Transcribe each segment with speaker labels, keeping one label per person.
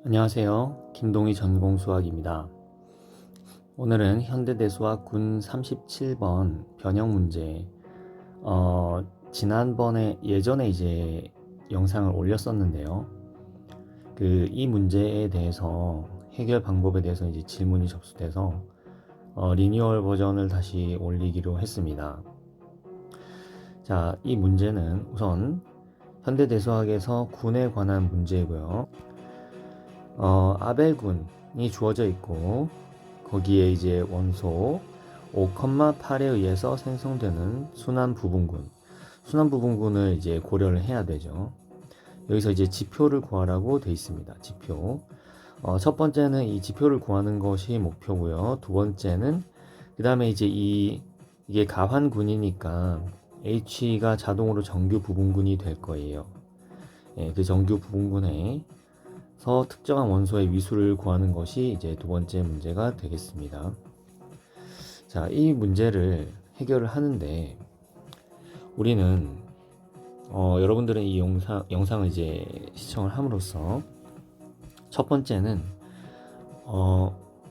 Speaker 1: 안녕하세요. 김동희 전공수학입니다. 오늘은 현대대수학 군 37번 변형 문제, 예전에 이제 영상을 올렸었는데요. 이 문제에 대해서 해결 방법에 대해서 이제 질문이 접수돼서 리뉴얼 버전을 다시 올리기로 했습니다. 자, 이 문제는 우선 현대대수학에서 군에 관한 문제이고요. 아벨군이 주어져 있고 거기에 이제 원소 5,8에 의해서 생성되는 순환 부분군을 이제 고려를 해야 되죠. 여기서 이제 지표를 구하라고 돼 있습니다. 지표. 첫 번째는 이 지표를 구하는 것이 목표고요. 두 번째는 그 다음에 이제 이게 가환군이니까 H가 자동으로 정규 부분군이 될 거예요. 예, 그 정규 부분군에 특정한 원소의 위수를 구하는 것이 이제 두 번째 문제가 되겠습니다. 자, 이 문제를 해결을 하는데 우리는 여러분들은 이 영상을 이제 시청을 함으로써 첫 번째는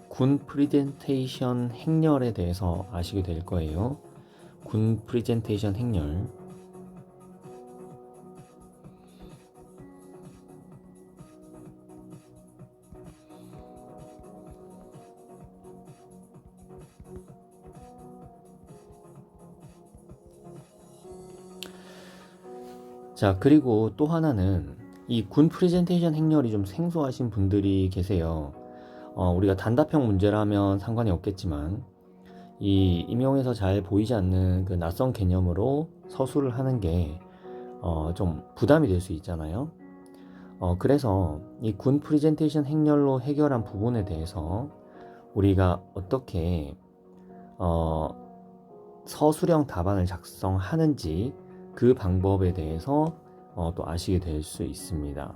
Speaker 1: 군 프레젠테이션 행렬에 대해서 아시게 될 거예요. 군 프레젠테이션 행렬. 자, 그리고 또 하나는 이 군 프레젠테이션 행렬이 좀 생소하신 분들이 계세요. 우리가 단답형 문제라면 상관이 없겠지만 이 임용에서 잘 보이지 않는 그 낯선 개념으로 서술을 하는 게 좀 부담이 될 수 있잖아요. 그래서 이 군 프레젠테이션 행렬로 해결한 부분에 대해서 우리가 어떻게 서술형 답안을 작성하는지 그 방법에 대해서 또 아시게 될 수 있습니다.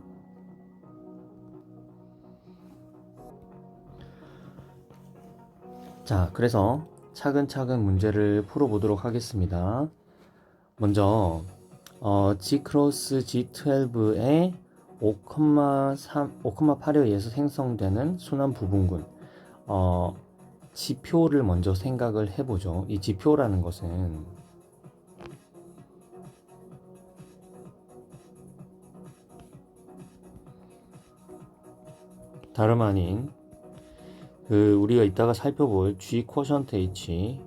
Speaker 1: 자, 그래서 차근차근 문제를 풀어보도록 하겠습니다. 먼저 G 크로스 G12의 5,8에 의해서 생성되는 순환 부분군 지표를 먼저 생각을 해보죠. 이 지표라는 것은 다름 아닌 우리가 이따가 살펴볼 G 쿼션트 H,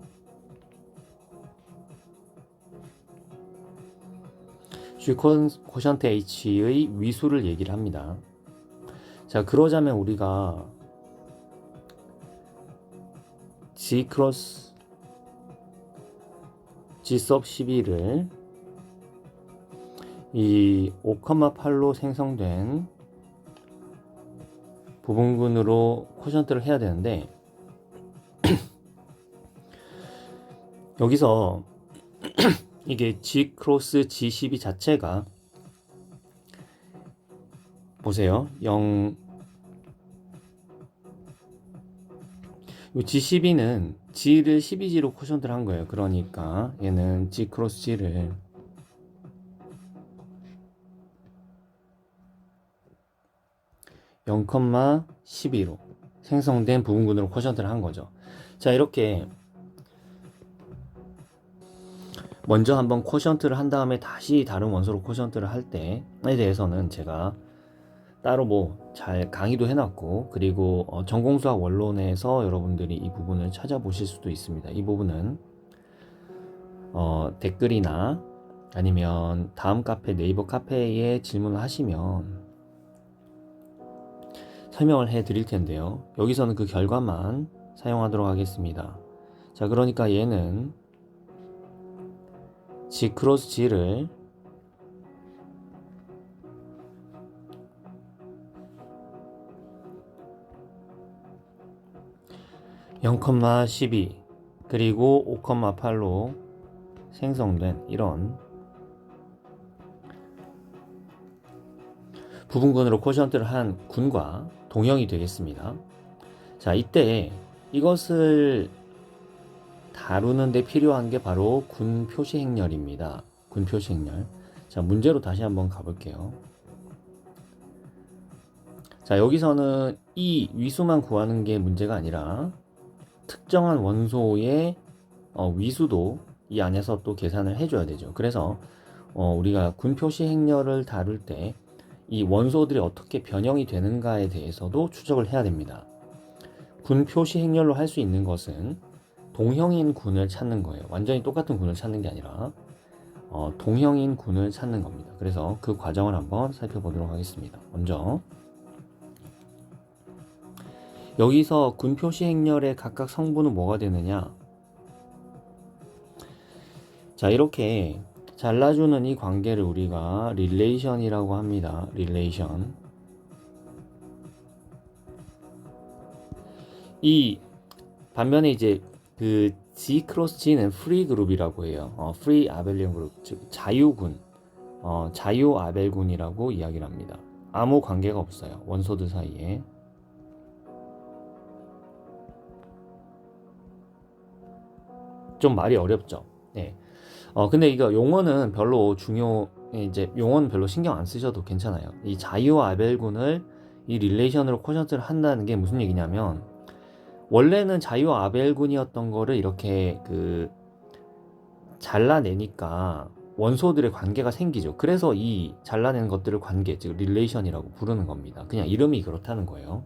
Speaker 1: G 쿼션트 H의 위수를 얘기를 합니다. 자, 그러자면 우리가 G 크로스 G sub 12를 이 5,8로 생성된 부분군으로 쿼션트를 해야 되는데 여기서 이게 G 크로스 G12 자체가 보세요. 이 G12는 G를 12G로 쿼션트를 한 거예요. 그러니까 얘는 G 크로스 G를 0,12로 생성된 부분군으로 쿼션트를 한 거죠. 자, 이렇게 먼저 한번 쿼션트를 한 다음에 다시 다른 원소로 쿼션트를 할 때에 대해서는 제가 따로 잘 강의도 해놨고, 그리고 전공수학 원론에서 여러분들이 이 부분을 찾아보실 수도 있습니다. 이 부분은 댓글이나 아니면 다음 카페, 네이버 카페에 질문을 하시면 설명을 해 드릴 텐데요. 여기서는 그 결과만 사용하도록 하겠습니다. 자, 그러니까 얘는 G 크로스 G를 0,12 그리고 5,8로 생성된 이런 부분군으로 쿼션트를 한 군과 동형이 되겠습니다. 자, 이때 이것을 다루는데 필요한 게 바로 군 표시 행렬입니다. 군 표시 행렬. 자, 문제로 다시 한번 가볼게요. 자, 여기서는 이 위수만 구하는 게 문제가 아니라 특정한 원소의 위수도 이 안에서 또 계산을 해줘야 되죠. 그래서 우리가 군표시 행렬을 다룰 때 이 원소들이 어떻게 변형이 되는가에 대해서도 추적을 해야 됩니다. 군표시 행렬로 할 수 있는 것은 동형인 군을 찾는 거예요. 완전히 똑같은 군을 찾는 게 아니라 동형인 군을 찾는 겁니다. 그래서 그 과정을 한번 살펴보도록 하겠습니다. 먼저 여기서 군표시 행렬의 각각 성분은 뭐가 되느냐? 자, 이렇게 잘라주는 이 관계를 우리가 릴레이션이라고 합니다. 릴레이션. 이 반면에 이제 그 G 크로스 G는 프리 그룹이라고 해요. 프리 아벨리온 그룹, 즉 자유군, 자유 아벨군이라고 이야기를 합니다. 아무 관계가 없어요. 원소들 사이에. 좀 말이 어렵죠. 네. 근데 이거 용어는 별로 이제 용어는 별로 신경 안 쓰셔도 괜찮아요. 이 자유 아벨군을 이 릴레이션으로 쿼션트를 한다는 게 무슨 얘기냐면, 원래는 자유 아벨군이었던 거를 이렇게 잘라내니까 원소들의 관계가 생기죠. 그래서 이 잘라낸 것들을 관계, 즉 릴레이션이라고 부르는 겁니다. 그냥 이름이 그렇다는 거예요.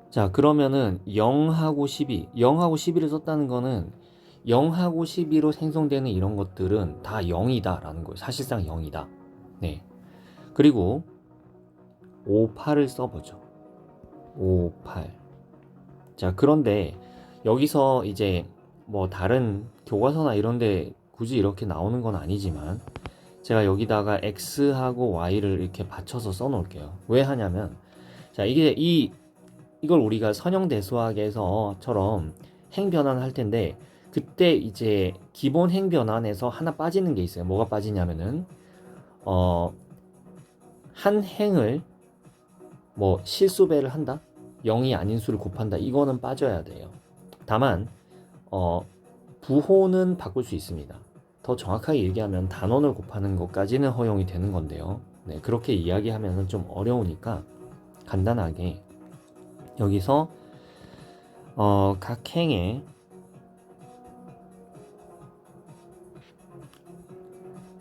Speaker 1: 자, 그러면은 0하고 12, 0하고 12를 썼다는 거는 0하고 12로 생성되는 이런 것들은 다 0이다 라는 거예요. 사실상 0이다. 네. 그리고 5, 8을 써보죠. 5, 8. 자, 그런데 여기서 이제 뭐 다른 교과서나 이런데 굳이 이렇게 나오는 건 아니지만, 제가 여기다가 x하고 y를 이렇게 받쳐서 써놓을게요. 왜 하냐면, 자, 이걸 우리가 선형대수학에서처럼 행변환을 할 텐데, 그때 이제 기본 행변환에서 하나 빠지는 게 있어요. 뭐가 빠지냐면은 한 행을 뭐 실수배를 한다? 0이 아닌 수를 곱한다. 이거는 빠져야 돼요. 다만 부호는 바꿀 수 있습니다. 더 정확하게 얘기하면 단원을 곱하는 것까지는 허용이 되는 건데요. 네, 그렇게 이야기하면 좀 어려우니까 간단하게 여기서 각 행에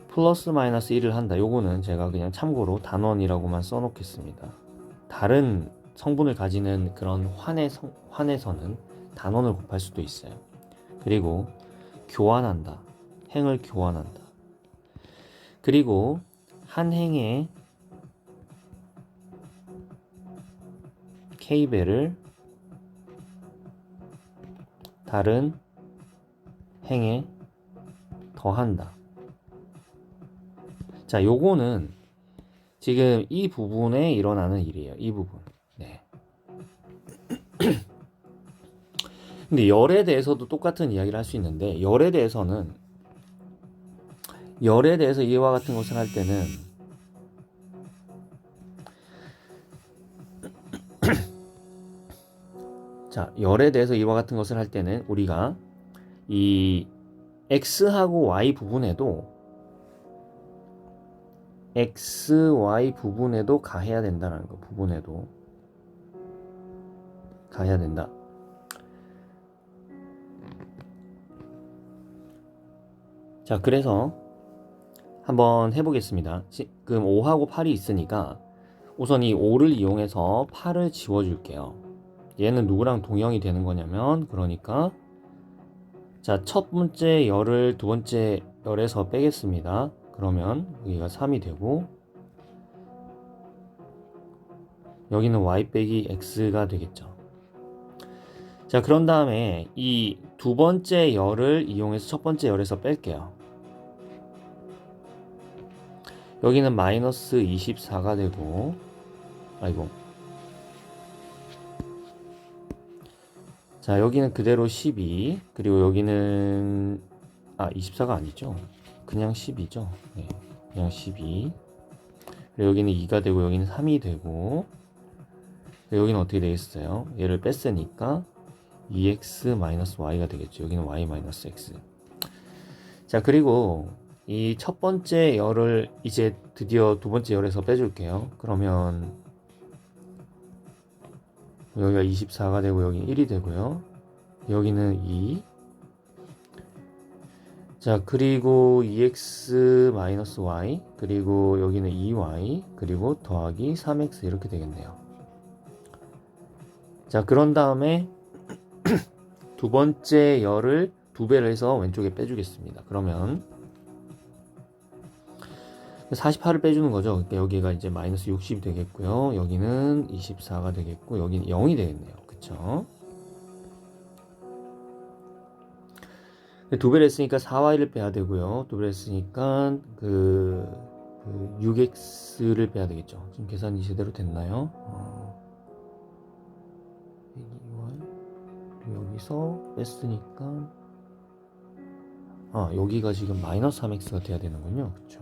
Speaker 1: 플러스 마이너스 1을 한다. 요거는 제가 그냥 참고로 단원이라고만 써놓겠습니다. 다른 성분을 가지는 그런 환에서는 단원을 곱할 수도 있어요. 그리고 교환한다. 행을 교환한다. 그리고 한 행에 K배를 다른 행에 더한다. 자, 요거는 지금 이 부분에 일어나는 일이에요. 이 부분. 네. 근데 열에 대해서도 똑같은 이야기를 할 수 있는데, 열에 대해서 이와 같은 것을 할 때는 자, 열에 대해서 이와 같은 것을 할 때는 우리가 이 x하고 y 부분에도 x, y 부분에도 가해야 된다는 거. 부분에도 가해야 된다. 자, 그래서 한번 해보겠습니다. 지금 5하고 8이 있으니까 우선 이 5를 이용해서 8을 지워줄게요. 얘는 누구랑 동형이 되는 거냐면, 그러니까 자, 첫 번째 열을 두 번째 열에서 빼겠습니다. 그러면 여기가 3이 되고, 여기는 y 빼기 x가 되겠죠. 자, 그런 다음에 이 두 번째 열을 이용해서 첫 번째 열에서 뺄게요. 여기는 마이너스 24가 되고, 아이고. 자, 여기는 그대로 12, 그리고 여기는 24가 아니죠. 그냥 10이죠. 네, 그냥 12. 그리고 여기는 2가 되고, 여기는 3이 되고, 여기는 어떻게 되겠어요? 얘를 뺐으니까 2x-y가 되겠죠. 여기는 y-x. 자, 그리고 이 첫 번째 열을 이제 드디어 두 번째 열에서 빼줄게요. 그러면 여기가 24가 되고 여기 1이 되고요. 여기는 2. 자, 그리고 2x-y, 그리고 여기는 2y, 그리고 더하기 3x 이렇게 되겠네요. 자, 그런 다음에 두 번째 열을 2배를 해서 왼쪽에 빼주겠습니다. 그러면 48을 빼주는 거죠. 그러니까 여기가 이제 마이너스 60이 되겠고요. 여기는 24가 되겠고, 여기는 0이 되겠네요. 그쵸? 2배를 했으니까 4y를 빼야 되고요. 2배를 했으니까 6x를 빼야 되겠죠. 지금 계산이 제대로 됐나요? 102y 여기서 뺐으니까 여기가 지금 마이너스 3x가 돼야 되는군요. 그쵸?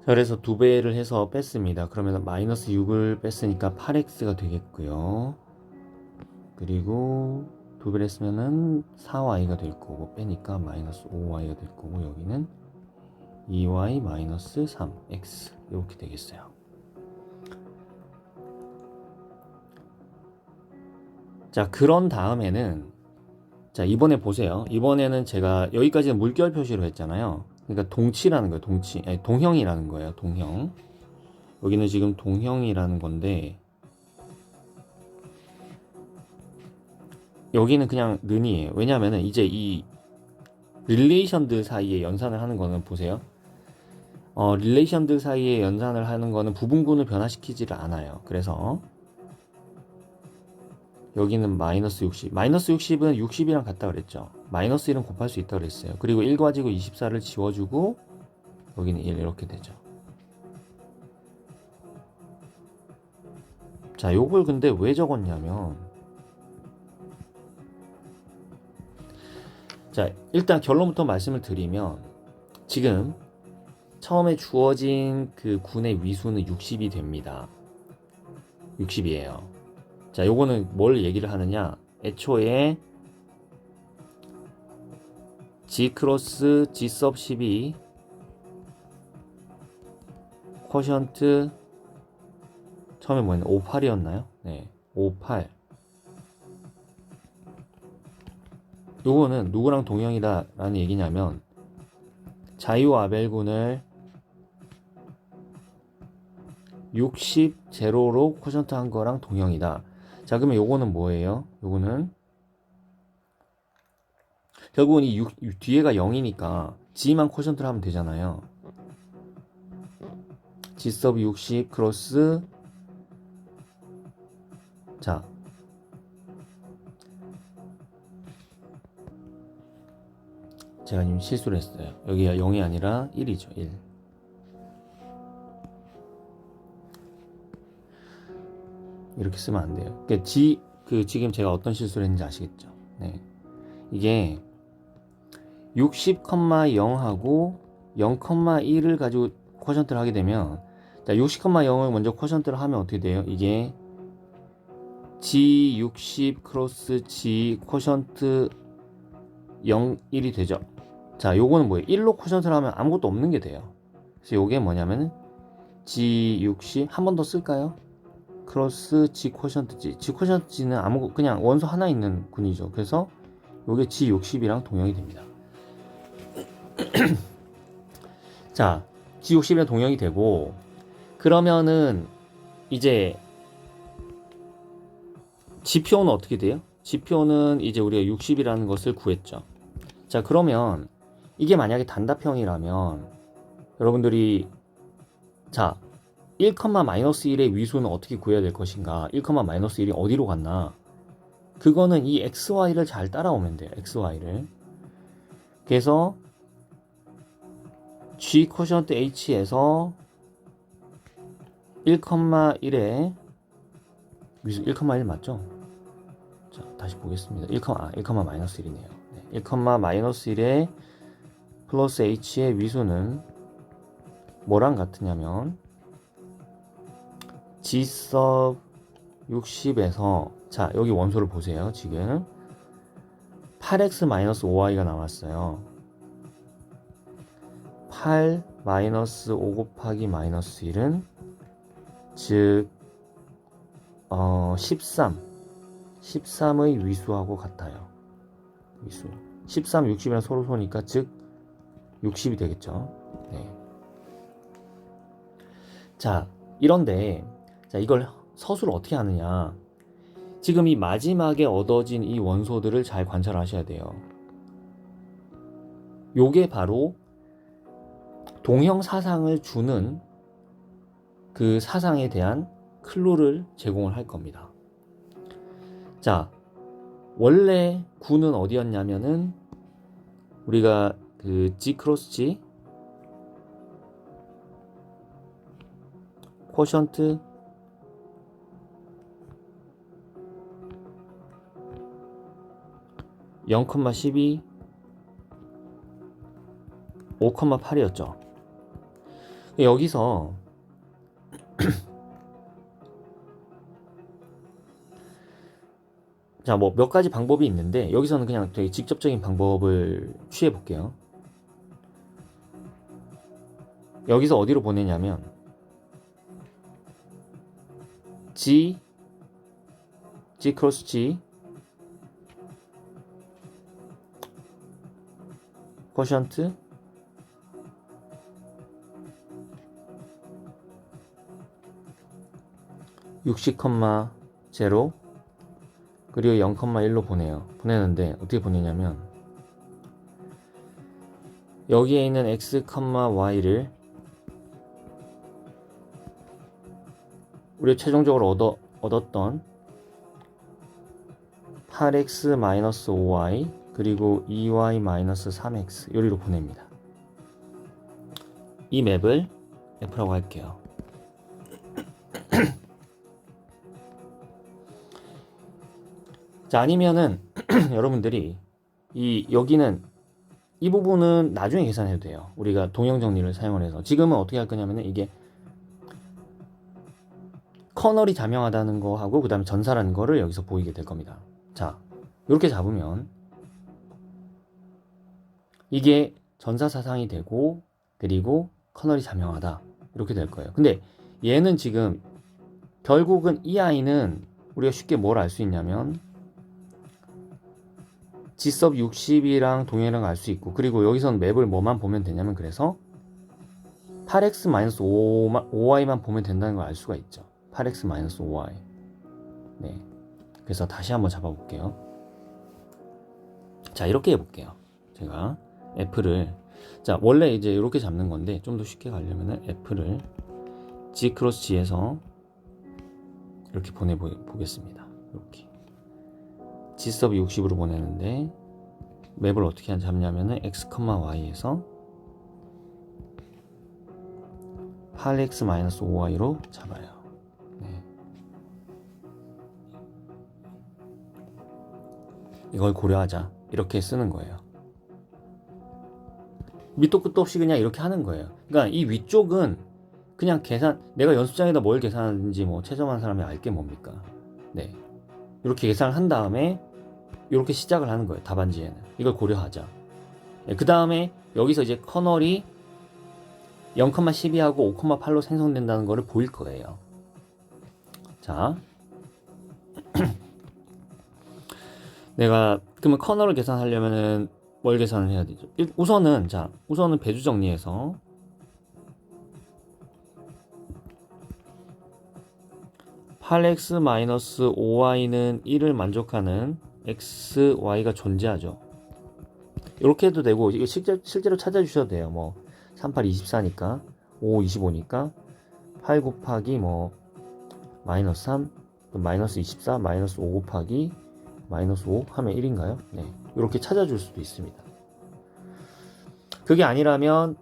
Speaker 1: 자, 그래서 2배를 해서 뺐습니다. 그러면 마이너스 6을 뺐으니까 8x가 되겠고요. 그리고 2배를 했으면은 4y가 될 거고 빼니까 마이너스 5y가 될 거고 여기는 2y 마이너스 3x 이렇게 되겠어요. 자, 그런 다음에는 자, 이번에 보세요. 이번에는 제가 여기까지는 물결 표시로 했잖아요. 그러니까 동치라는 거예요. 동치. 아니, 동형이라는 거예요. 동형. 여기는 지금 동형이라는 건데 여기는 그냥 는이에요. 왜냐하면 이제 이 릴레이션들 사이에 연산을 하는 거는 보세요. 릴레이션들 사이에 연산을 하는 거는 부분군을 변화시키지를 않아요. 그래서 여기는 마이너스 60. 마이너스 60은 60이랑 같다 그랬죠. 마이너스 1은 곱할 수 있다 그랬어요. 그리고 1 가지고 24를 지워주고 여기는 1 이렇게 되죠. 자, 요걸 근데 왜 적었냐면 자, 일단 결론부터 말씀을 드리면 지금 처음에 주어진 그 군의 위수는 60이 됩니다. 60이에요. 자, 요거는 뭘 얘기를 하느냐? 애초에 G 크로스 G 섭 12 쿼션트 처음에 뭐였나? 58이었나요? 네, 58. 요거는 누구랑 동형이다 라는 얘기냐면 자유 아벨군을 60 제로로 쿼션트 한 거랑 동형이다. 자, 그러면 요거는 뭐예요? 요거는 결국은 이 뒤에가 0이니까 G만 쿼션트를 하면 되잖아요. G 서브 60 크로스 자, 제가 지금 실수를 했어요. 여기가 0이 아니라 1이죠. 1. 이렇게 쓰면 안 돼요. 그러니까 지금 제가 어떤 실수를 했는지 아시겠죠? 네. 이게 60,0하고 0,1을 가지고 쿼션트를 하게 되면 자, 60,0을 먼저 쿼션트를 하면 어떻게 돼요? 이게 G60 크로스 G 쿼션트 0, 1이 되죠. 자, 요거는 뭐예요? 1로 쿼션트를 하면 아무것도 없는 게 돼요. 그래서 요게 뭐냐면은 G60 한 번 더 쓸까요? 크로스 G 쿼션트 G. G 쿼션트 G는 그냥 원소 하나 있는 군이죠. 그래서 요게 G60이랑 동형이 됩니다. 자, G60이랑 동형이 되고 그러면은 이제 지표는 어떻게 돼요? 지표는 이제 우리가 60이라는 것을 구했죠. 자, 그러면 이게 만약에 단답형이라면 여러분들이 자 1,-1의 위수는 어떻게 구해야 될 것인가? 1,-1이 어디로 갔나? 그거는 이 xy를 잘 따라오면 돼요. xy를. 그래서 g 코션트 h에서 1,1의 위수 1,1 맞죠? 자, 다시 보겠습니다. 1,-1이네요. 1,-1의 플러스 h의 위수는 뭐랑 같으냐면 G 섭 60에서 자, 여기 원소를 보세요. 지금 8x-5y가 나왔어요. 8-5 곱하기 마이너스 1은 즉 13의 위수하고 같아요. 위수 13, 60이랑 서로 소니까 즉 60이 되겠죠. 네. 자, 이런데 자, 이걸 서술을 어떻게 하느냐. 지금 이 마지막에 얻어진 이 원소들을 잘 관찰하셔야 돼요. 요게 바로 동형 사상을 주는 그 사상에 대한 클루를 제공을 할 겁니다. 자, 원래 구는 어디였냐면은 우리가 그 G 크로스 G 쿼션트 0,12 5,8이었죠. 여기서 자, 뭐 몇 가지 방법이 있는데 여기서는 그냥 되게 직접적인 방법을 취해 볼게요. 여기서 어디로 보내냐면 G 크로스 G 쿼션트 60,0 그리고 0,1로 보내는데 어떻게 보내냐면 여기에 있는 x, y를 우리가 최종적으로 얻었던 8x-5y 그리고 2y-3x 여기로 보냅니다. 이 맵을 F라고 할게요. 자, 아니면은 여러분들이 여기는 이 부분은 나중에 계산해도 돼요. 우리가 동형 정리를 사용을 해서 지금은 어떻게 할 거냐면은 이게 커널이 자명하다는 거 하고 그 다음에 전사라는 거를 여기서 보이게 될 겁니다. 자, 이렇게 잡으면 이게 전사 사상이 되고 그리고 커널이 자명하다 이렇게 될 거예요. 근데 얘는 지금 결국은 이 아이는 우리가 쉽게 뭘 알 수 있냐면 G섭 60이랑 동일한 알 수 있고 그리고 여기서는 맵을 뭐만 보면 되냐면 그래서 8x-5y만 보면 된다는 걸 알 수가 있죠. 8x-5y. 네. 그래서 다시 한번 잡아볼게요. 자, 이렇게 해볼게요. 제가 F를 자, 원래 이제 이렇게 잡는 건데 좀 더 쉽게 가려면은 F를 G 크로스 G에서 이렇게 보내보겠습니다. 이렇게 G섭 60으로 보내는데 맵을 어떻게 잡냐면은 x, y에서 8x-5y로 잡아요. 네. 이걸 고려하자 이렇게 쓰는 거예요. 밑도 끝도 없이 그냥 이렇게 하는 거예요. 그러니까 이 위쪽은 그냥 내가 연습장에다 뭘 계산하는지 뭐 최저한 사람이 알게 뭡니까? 네. 이렇게 계산을 한 다음에 이렇게 시작을 하는 거예요. 답안지에는 이걸 고려하자. 네, 그 다음에 여기서 이제 커널이 0,12하고 5,8로 생성된다는 거를 보일 거예요. 자, 내가 그러면 커널을 계산하려면은 뭘 계산을 해야 되죠? 우선은 배주 정리해서 (8x-5y는 1을 만족하는 x, y가 존재하죠. 이렇게 해도 되고 이거 실제로 찾아주셔도 돼요. 뭐 38, 24니까 5, 25니까 8 곱하기 뭐 마이너스 3, 마이너스 24, 마이너스 5 곱하기 마이너스 5 하면 1인가요? 네, 이렇게 찾아줄 수도 있습니다. 그게 아니라면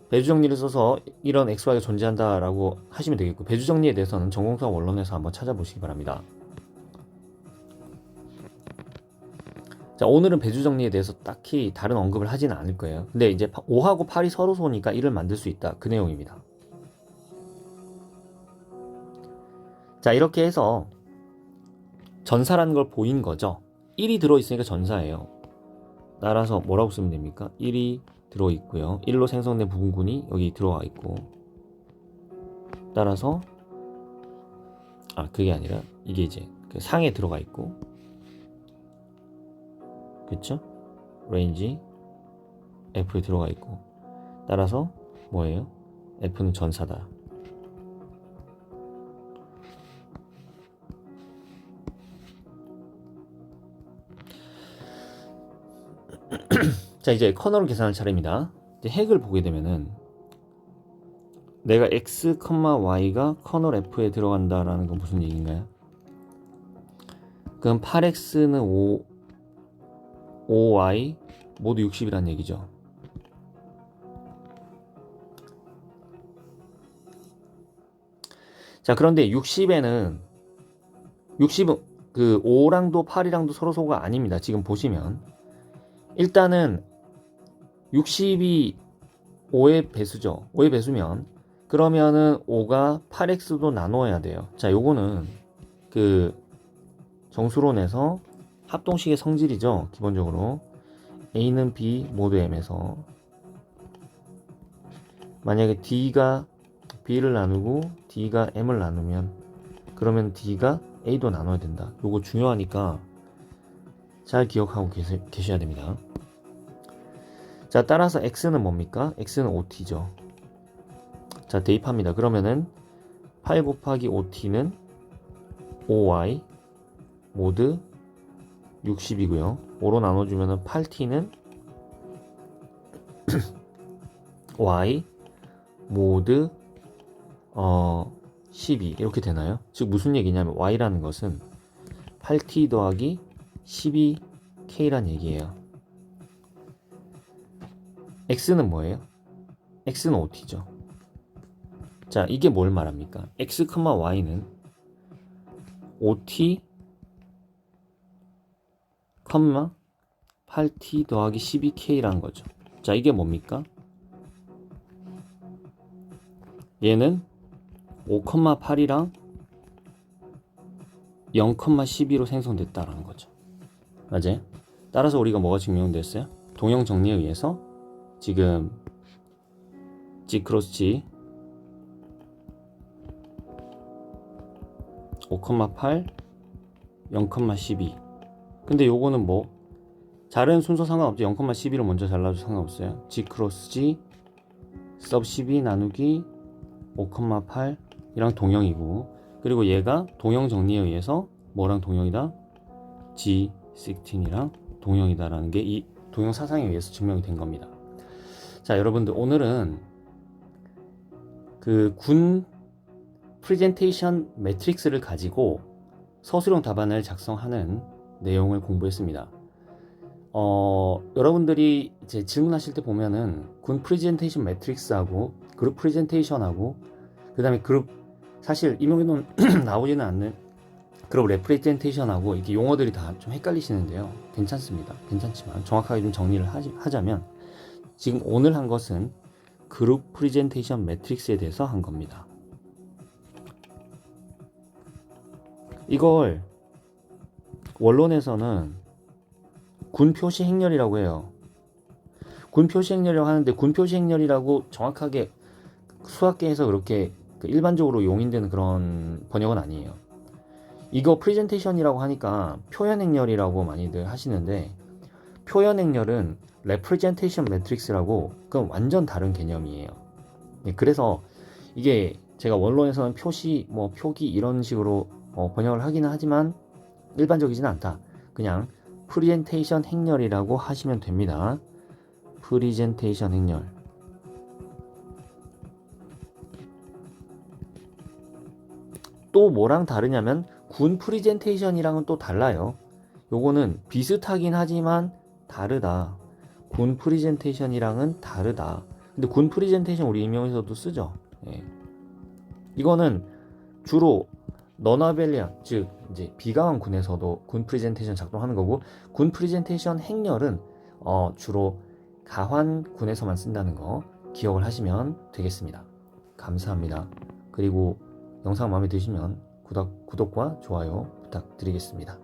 Speaker 1: 배주정리를 써서 이런 xy가 존재한다라고 하시면 되겠고 배주정리에 대해서는 전공수학 원론에서 한번 찾아보시기 바랍니다. 자, 오늘은 배주정리에 대해서 딱히 다른 언급을 하지는 않을 거예요. 근데 이제 5하고 8이 서로 소니까 1을 만들 수 있다. 그 내용입니다. 자, 이렇게 해서 전사라는 걸 보인 거죠. 1이 들어있으니까 전사예요. 따라서 뭐라고 쓰면 됩니까? 1이 들어있고요. 1로 생성된 부분군이 여기 들어가 있고, 따라서 그게 아니라 이게 이제 그 상에 들어가 있고, 그쵸? range F에 들어가 있고, 따라서 뭐예요? F는 전사다. 자, 이제 커널을 계산할 차례입니다. 이제 핵을 보게 되면은 내가 x, y가 커널 f에 들어간다라는 건 무슨 얘기인가요? 그럼 8x는 5y 모두 60이란 얘기죠. 자, 그런데 60은 그 5랑도 8이랑도 서로가 아닙니다. 지금 보시면 일단은 60이 5의 배수죠. 5의 배수면 그러면은 5가 8x도 나눠야 돼요. 자, 요거는 그 정수론에서 합동식의 성질이죠. 기본적으로 a는 b 모두 m에서 만약에 d가 b를 나누고 d가 m을 나누면 그러면 d가 a도 나눠야 된다. 요거 중요하니까 잘 기억하고 계셔야 됩니다. 자, 따라서 x는 뭡니까? x는 5t죠. 자, 대입합니다. 그러면은 8 곱하기 5t는 5y 모두 60이고요. 5로 나눠주면은 8t는 y 모두 12 이렇게 되나요? 즉 무슨 얘기냐면 y라는 것은 8t 더하기 12k란 얘기예요. x는 뭐예요? x는 5t죠. 자, 이게 뭘 말합니까? x, y는 5t, 8t 더하기 12k라는 거죠. 자, 이게 뭡니까? 얘는 5,8이랑 0,12로 생성됐다라는 거죠. 맞아요? 따라서 우리가 뭐가 증명됐어요? 동형 정리에 의해서 지금 G 크로스 G 5,8 0,12 근데 요거는 뭐 자른 순서 상관없죠. 0,12로 먼저 잘라도 상관없어요. G 크로스 G sub 12 나누기 5,8 이랑 동형이고, 그리고 얘가 동형 정리에 의해서 뭐랑 동형이다? G16이랑 동형이다라는 게 이 동형 사상에 의해서 증명이 된 겁니다. 자, 여러분들 오늘은 그 군 프레젠테이션 매트릭스를 가지고 서술형 답안을 작성하는 내용을 공부했습니다. 여러분들이 이제 질문하실 때 보면은 군 프레젠테이션 매트릭스하고 그룹 프레젠테이션하고 그 다음에 그룹 사실 임용기는 나오지는 않는 그룹 레프레젠테이션하고 이렇게 용어들이 다 좀 헷갈리시는데요. 괜찮습니다. 괜찮지만 정확하게 좀 정리를 하자면 지금 오늘 한 것은 그룹 프레젠테이션 매트릭스에 대해서 한 겁니다. 이걸 원론에서는 군 표시 행렬이라고 해요. 군 표시 행렬이라고 하는데 군 표시 행렬이라고 정확하게 수학계에서 그렇게 일반적으로 용인되는 그런 번역은 아니에요. 이거 프레젠테이션이라고 하니까 표현 행렬이라고 많이들 하시는데 표현 행렬은 레프레젠테이션 매트릭스라고 그건 완전 다른 개념이에요. 그래서 이게 제가 원론에서는 표시, 뭐 표기 이런 식으로 번역을 하기는 하지만 일반적이지는 않다. 그냥 프레젠테이션 행렬이라고 하시면 됩니다. 프레젠테이션 행렬. 또 뭐랑 다르냐면 군 프레젠테이션이랑은 또 달라요. 요거는 비슷하긴 하지만 다르다. 군 프레젠테이션이랑은 다르다. 근데 군 프레젠테이션 우리 임용에서도 쓰죠. 예. 이거는 주로 너나벨리안, 즉 이제 비강한 군에서도 군 프레젠테이션 작동하는 거고, 군 프레젠테이션 행렬은 주로 가환 군에서만 쓴다는 거 기억을 하시면 되겠습니다. 감사합니다. 그리고 영상 마음에 드시면 구독과 좋아요 부탁드리겠습니다.